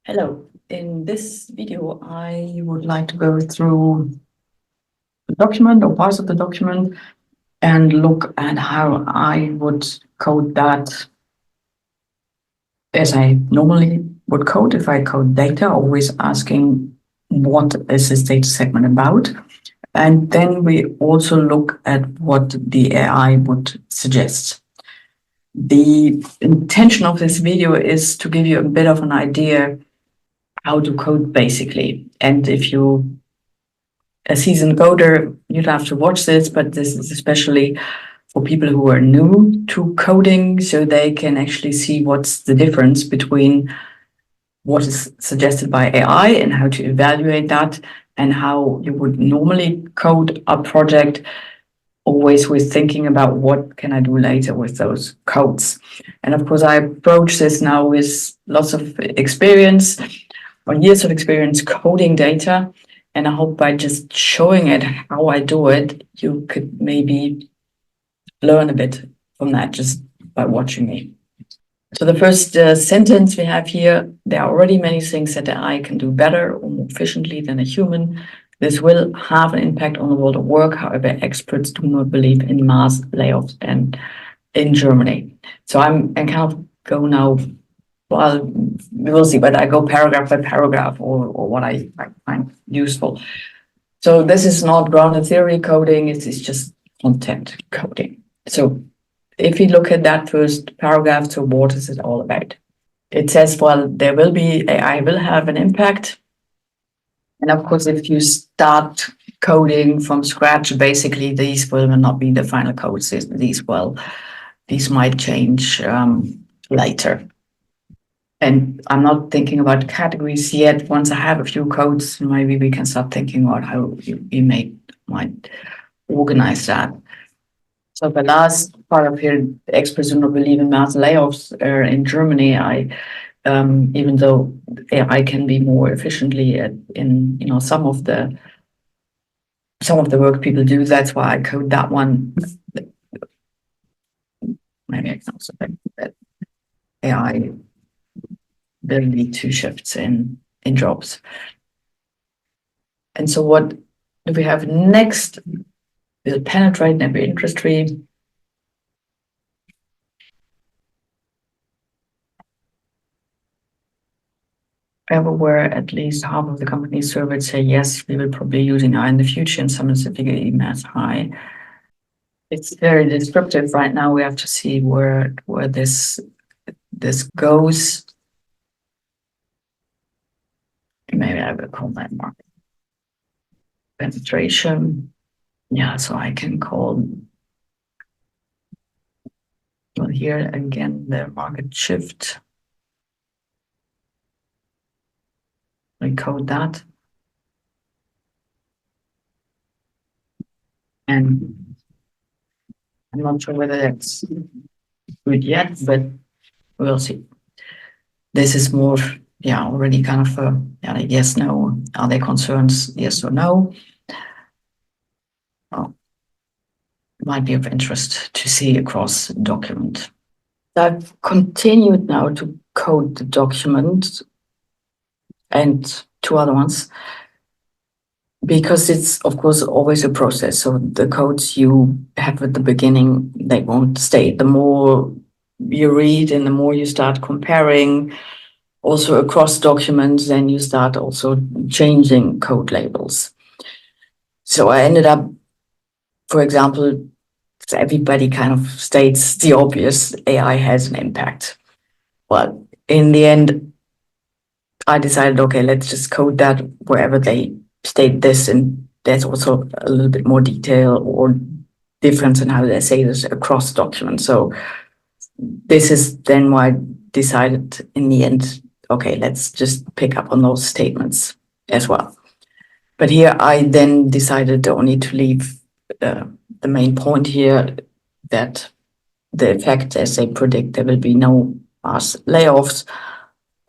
Hello. In this video, I would like to go through the document or parts of the document and look at how I would code that as I normally would code if I code data, always asking what is this data segment about. And then we also look at what the AI would suggest. The intention of this video is to give you a bit of an idea how to code basically. And if you a seasoned coder, you'd have to watch this, but this is especially for people who are new to coding, so they can actually see what's the difference between what is suggested by AI and how to evaluate that, and how you would normally code a project, always with thinking about what can I do later with those codes. And of course, I approach this now with lots of experience, or years of experience coding data. And I hope by just showing it how I do it, you could maybe learn a bit from that just by watching me. So the first sentence we have here, there are already many things that the AI can do better or more efficiently than a human. This will have an impact on the world of work. However, experts do not believe in mass layoffs and in Germany. So I'm kind of go now. Well, we will see, but I go paragraph by paragraph or what I find useful. So this is not grounded theory coding, it's just content coding. So if you look at that first paragraph, so what is it all about? It says, well, there will be, AI will have an impact. And of course, if you start coding from scratch, basically these will not be the final codes. These might change later. And I'm not thinking about categories yet. Once I have a few codes, maybe we can start thinking about how you might organize that. So the last part of here, experts do not believe in mass layoffs in Germany. Even though AI can be more efficiently in some of the work people do, that's why I code that one. Maybe I can also think that AI will lead to shifts in jobs. And so what do we have next? Will penetrate in every industry. Everywhere, at least half of the companies surveyed say yes, we will probably using AI in the future, and some is the figure even as high. It's very descriptive right now. We have to see where this goes. Maybe I will call that market penetration. Yeah, so I can call, well, here again the market shift. We code that. And I'm not sure whether that's good yet, but we'll see. This is more, yeah, already kind of a yes, no. Are there concerns? Yes or no? Well, might be of interest to see across the document. I've continued now to code the document and two other ones, because it's of course always a process. So the codes you have at the beginning, they won't stay. The more you read and the more you start comparing also across documents, then you start also changing code labels. So I ended up, for example, everybody kind of states the obvious, AI has an impact. Well, in the end, I decided, okay, let's just code that wherever they state this, and there's also a little bit more detail or difference in how they say this across documents. So this is then why I decided in the end, okay, let's just pick up on those statements as well. But here I then decided only to leave the main point here, that the effect, as they predict, there will be no mass layoffs.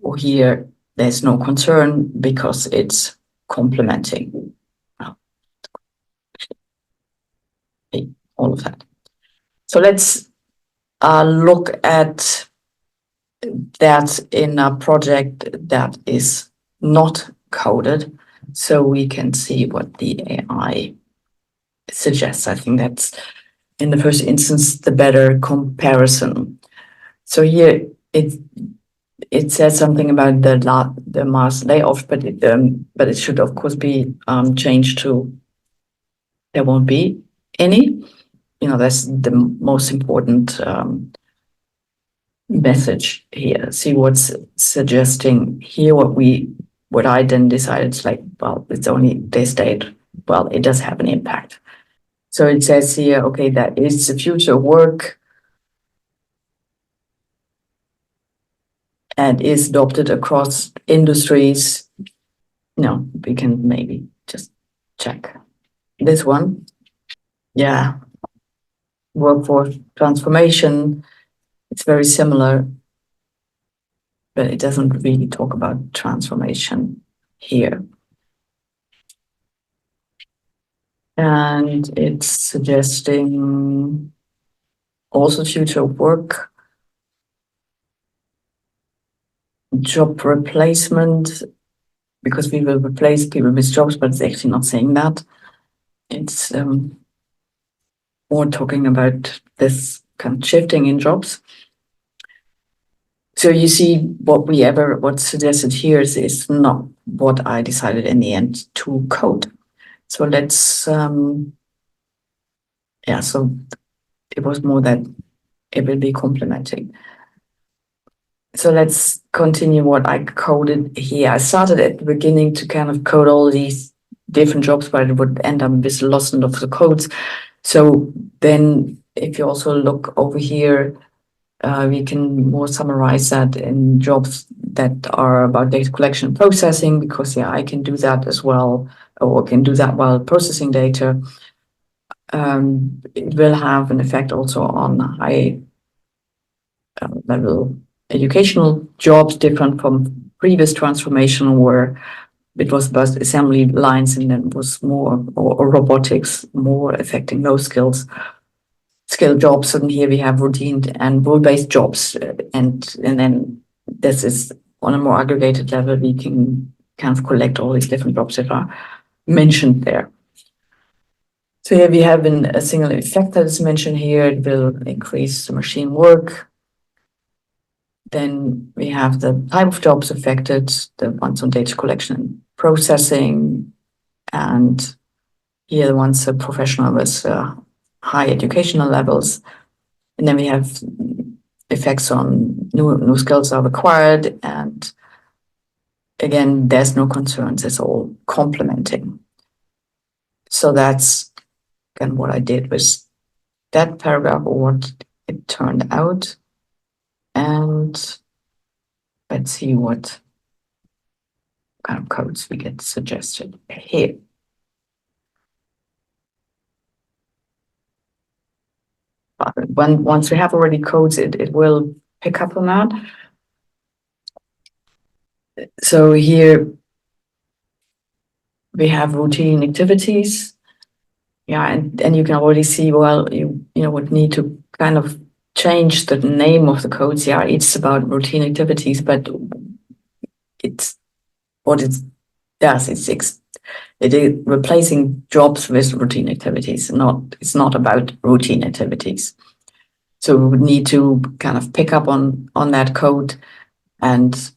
Or here, there's no concern because it's complementing all of that. So let's look at that's in a project that is not coded, so we can see what the AI suggests. I think that's, in the first instance, the better comparison. So here it says something about the mass layoffs, but it should of course be changed to there won't be any. That's the most important message here. See what's suggesting here. What I then decided is like, well, it's only this date. Well, it does have an impact. So it says here, okay, that is the future work and is adopted across industries. No, we can maybe just check this one. Yeah, workforce transformation. It's very similar, but it doesn't really talk about transformation here. And it's suggesting also future work, job replacement, because we will replace people with jobs, but it's actually not saying that. It's more talking about this kind of shifting in jobs. So you see, what's suggested here is not what I decided in the end to code. So let's, so it was more that it will be complementing. So let's continue what I coded here. I started at the beginning to kind of code all these different jobs, but it would end up with lots of the codes. So then if you also look over here, we can more summarize that in jobs that are about data collection and processing, because I can do that as well, or can do that while processing data. It will have an effect also on high level educational jobs, different from previous transformation where it was about assembly lines and then was more or robotics more affecting those skill jobs. And here we have routine and rule-based jobs, and then this is on a more aggregated level. We can kind of collect all these different jobs that are mentioned there. So here we have a single effect that is mentioned here. It will increase the machine work. Then we have the type of jobs affected, the ones on data collection and processing, and here the ones professional with high educational levels. And then we have effects on new skills are required, and again, there's no concerns, it's all complementing. So that's again what I did with that paragraph, or what it turned out. And let's see what kind of codes we get suggested here. But once we have already codes, it will pick up on that. So here we have routine activities. Yeah, and you can already see, well, you would need to kind of change the name of the codes. Yeah, it's about routine activities, but it's what it does. It is replacing jobs with routine activities. It's not about routine activities. So we would need to kind of pick up on that code and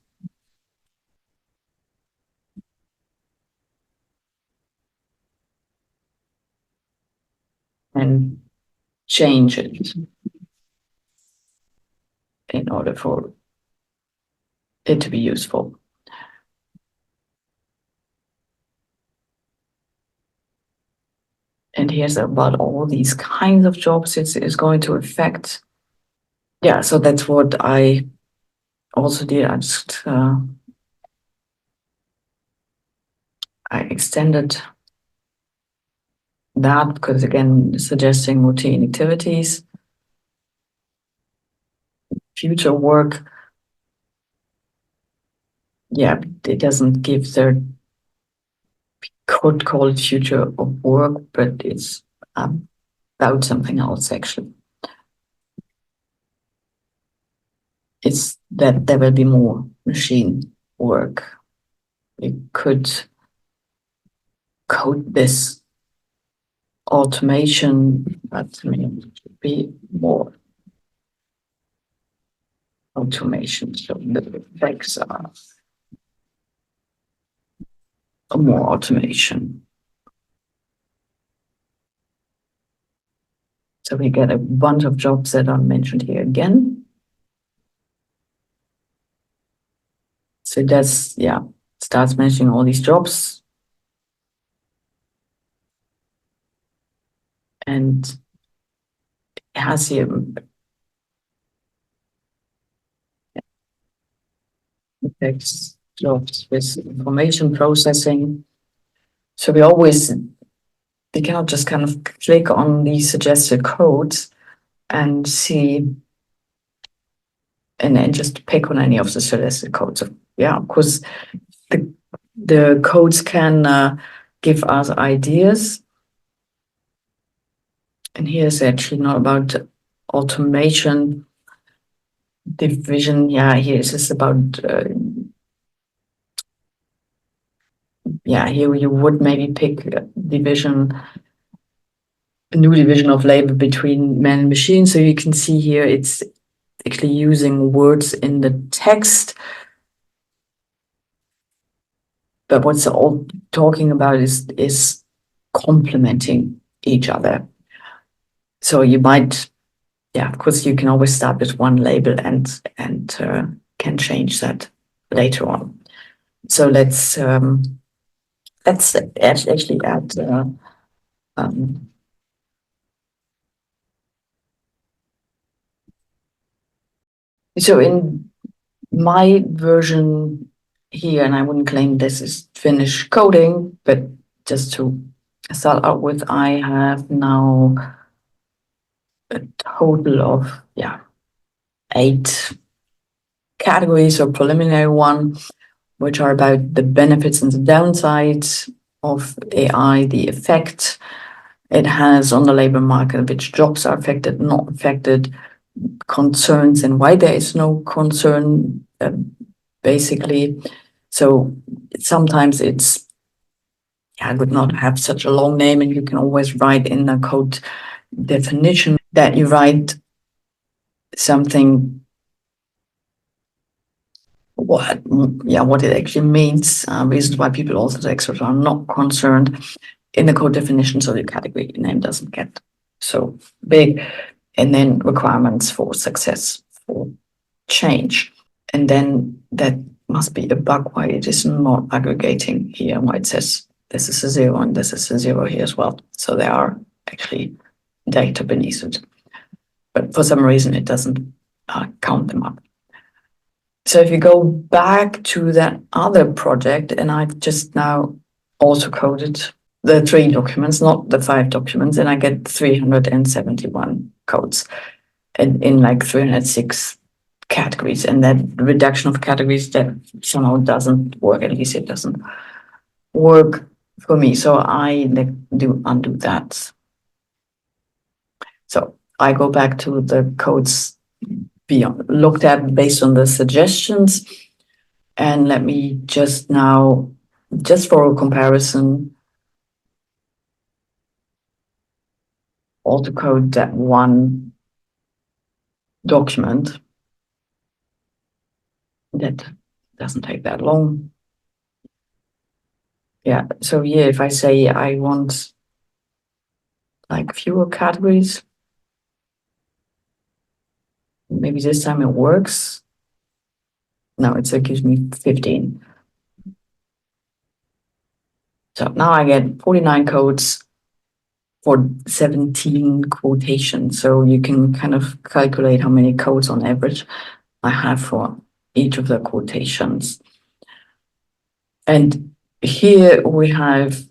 change it in order for it to be useful. And here's about all these kinds of jobs it's going to affect. Yeah, so that's what I also did. I just I extended that because, again, suggesting routine activities, future work. Yeah, it doesn't give their, could call it future of work, but it's about something else actually. is that there will be more machine work. We could code this automation, but I mean, it should be more automation. So the effects are more automation. So we get a bunch of jobs that are mentioned here again. So that's, yeah, starts mentioning all these jobs. And it has here effects jobs with information processing. So we cannot just kind of click on these suggested codes and see and then just pick on any of the suggested codes. So, yeah, of course, the codes can give us ideas. And here's actually not about automation division. Yeah, here it's just about yeah, here you would maybe pick division, a new division of labor between man and machine. So you can see here it's actually using words in the text. But what's all talking about is complementing each other. So you might, yeah, of course, you can always start with one label and can change that later on. So let's actually add so in my version here, and I wouldn't claim this is finished coding, but just to start out with, I have now a total of 8 categories or preliminary one, which are about the benefits and the downsides of AI, the effect it has on the labor market, which jobs are affected, not affected, concerns and why there is no concern, basically. So sometimes it's, I would not have such a long name, and you can always write in the code definition that you write something what it actually means, reasons why people also the experts are not concerned in the code definition, so the category name doesn't get so big, and then requirements for success for change. And then that must be a bug why it is not aggregating here, why it says this is a 0 and this is a 0 here as well. So there are actually data beneath it, but for some reason it doesn't count them up. So if you go back to that other project, and I've just now also coded the 3 documents, not the 5 documents, and I get 371 codes in like 306 categories. And that reduction of categories that somehow doesn't work, at least it doesn't work for me. So I do undo that. So I go back to the codes looked at based on the suggestions. And let me just now, just for a comparison, auto-code that one document. That doesn't take that long. Yeah, so here, if I say I want like fewer categories, maybe this time it works. No, it gives me 15. So now I get 49 codes for 17 quotations. So you can kind of calculate how many codes on average I have for each of the quotations. And here we have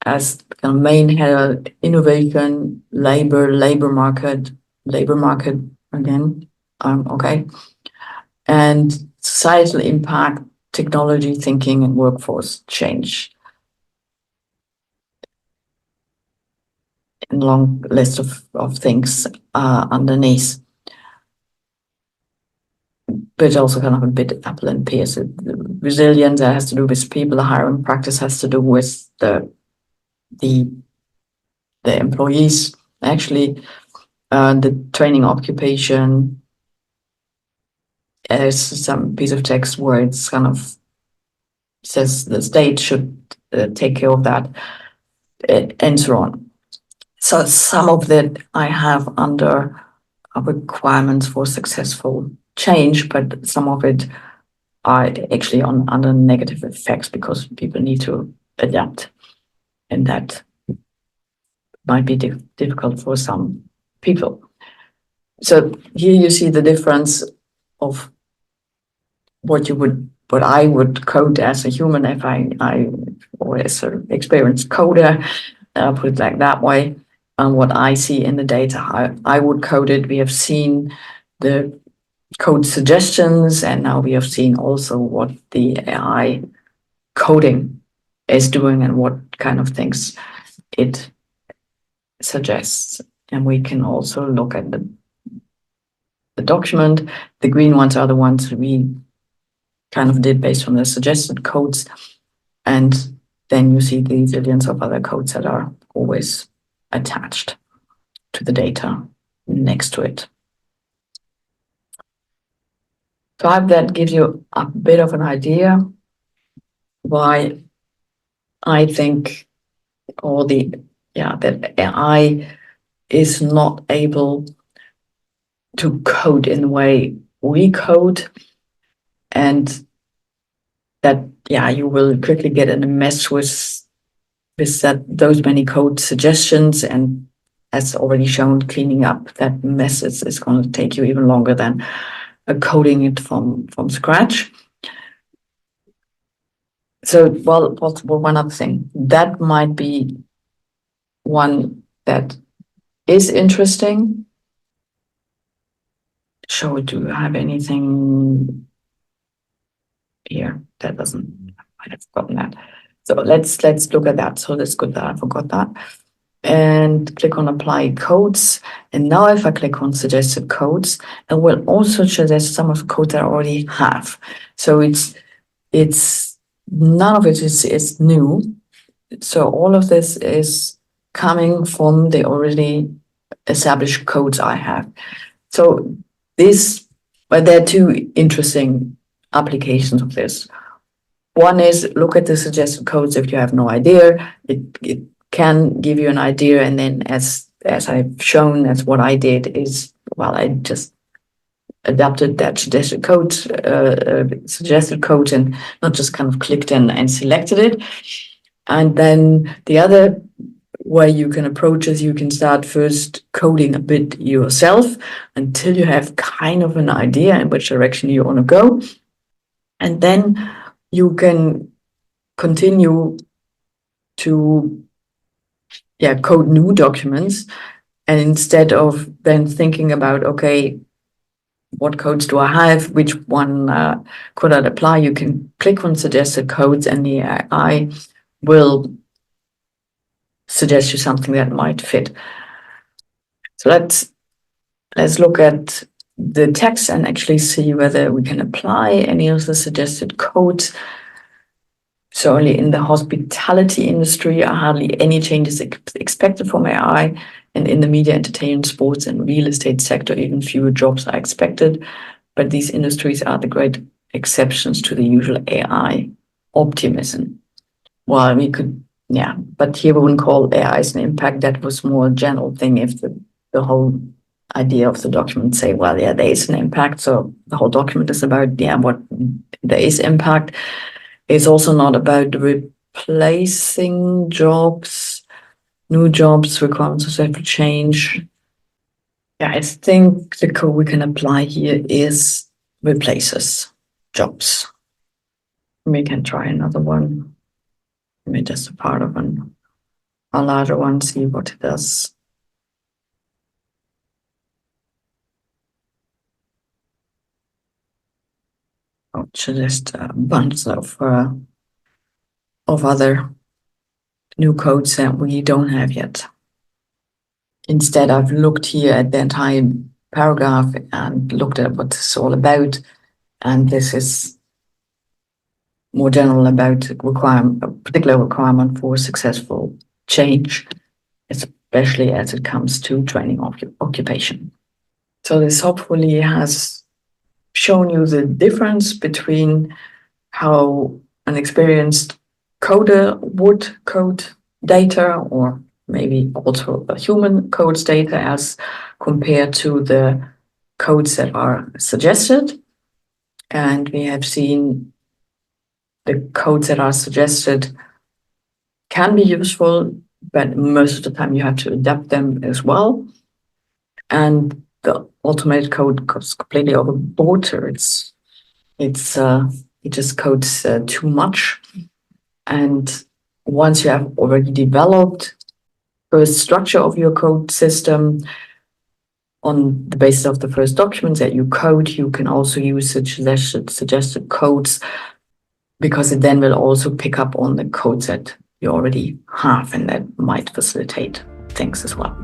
as kind of main header innovation, labor market again. Okay. And societal impact, technology thinking, and workforce change. A long list of things underneath. but also kind of a bit apple and pears. Resilience that has to do with people, the hiring practice has to do with the employees, actually, the training occupation. There's some piece of text where it's kind of says the state should take care of that, and so on. So some of that I have under requirements for successful change, but some of it are actually under negative effects because people need to adapt, and that might be difficult for some people. So here you see the difference of what I would code as a human if I or as an experienced coder, put it like that way, and what I see in the data, how I would code it. We have seen the code suggestions, and now we have seen also what the AI coding is doing and what kind of things it suggests. And we can also look at the document. The green ones are the ones we kind of did based on the suggested codes. And then you see the zillions of other codes that are always attached to the data next to it. So I hope that gives you a bit of an idea why I think that AI is not able to code in the way we code, and that you will quickly get in a mess with those many code suggestions, and as already shown, cleaning up that mess is going to take you even longer than coding it from scratch. So, well, one other thing that might be one that is interesting. So, do you have anything here that doesn't? I might have forgotten that. So let's look at that. So that's good that I forgot that. And click on apply codes. And now if I click on suggested codes, it will also suggest some of the codes that I already have. So it's none of it is new. So all of this is coming from the already established codes I have. So but there are two interesting applications of this. One is look at the suggested codes if you have no idea. It can give you an idea, and then as I've shown, that's what I did is, well, I just adapted that suggested code, and not just kind of clicked and selected it. And then the other way you can approach is you can start first coding a bit yourself until you have kind of an idea in which direction you want to go. And then you can continue to code new documents. And instead of then thinking about, okay, what codes do I have? Which one could I apply? You can click on suggested codes and the AI will suggest you something that might fit. So let's look at the text and actually see whether we can apply any of the suggested codes. So only in the hospitality industry are hardly any changes expected from AI, and in the media, entertainment, sports, and real estate sector, even fewer jobs are expected. But these industries are the great exceptions to the usual AI optimism. Well, we could, but here we wouldn't call AI as an impact. That was more a general thing. If the whole idea of the document say, well, there is an impact. So the whole document is about, what there is impact. It's also not about replacing jobs, new jobs, requirements have to change. I think the code we can apply here is replaces jobs. We can try another one. Maybe just a part of a larger one, see what it does. I'll suggest a bunch of other new codes that we don't have yet. Instead, I've looked here at the entire paragraph and looked at what it's all about. And this is more general about a particular requirement for successful change, especially as it comes to training occupation. So this hopefully has shown you the difference between how an experienced coder would code data, or maybe also a human codes data, as compared to the codes that are suggested. And we have seen the codes that are suggested can be useful, but most of the time you have to adapt them as well. And the automated code goes completely overboard. It just codes too much. And once you have already developed the structure of your code system on the basis of the first documents that you code, you can also use suggested codes, because it then will also pick up on the codes that you already have, and that might facilitate things as well.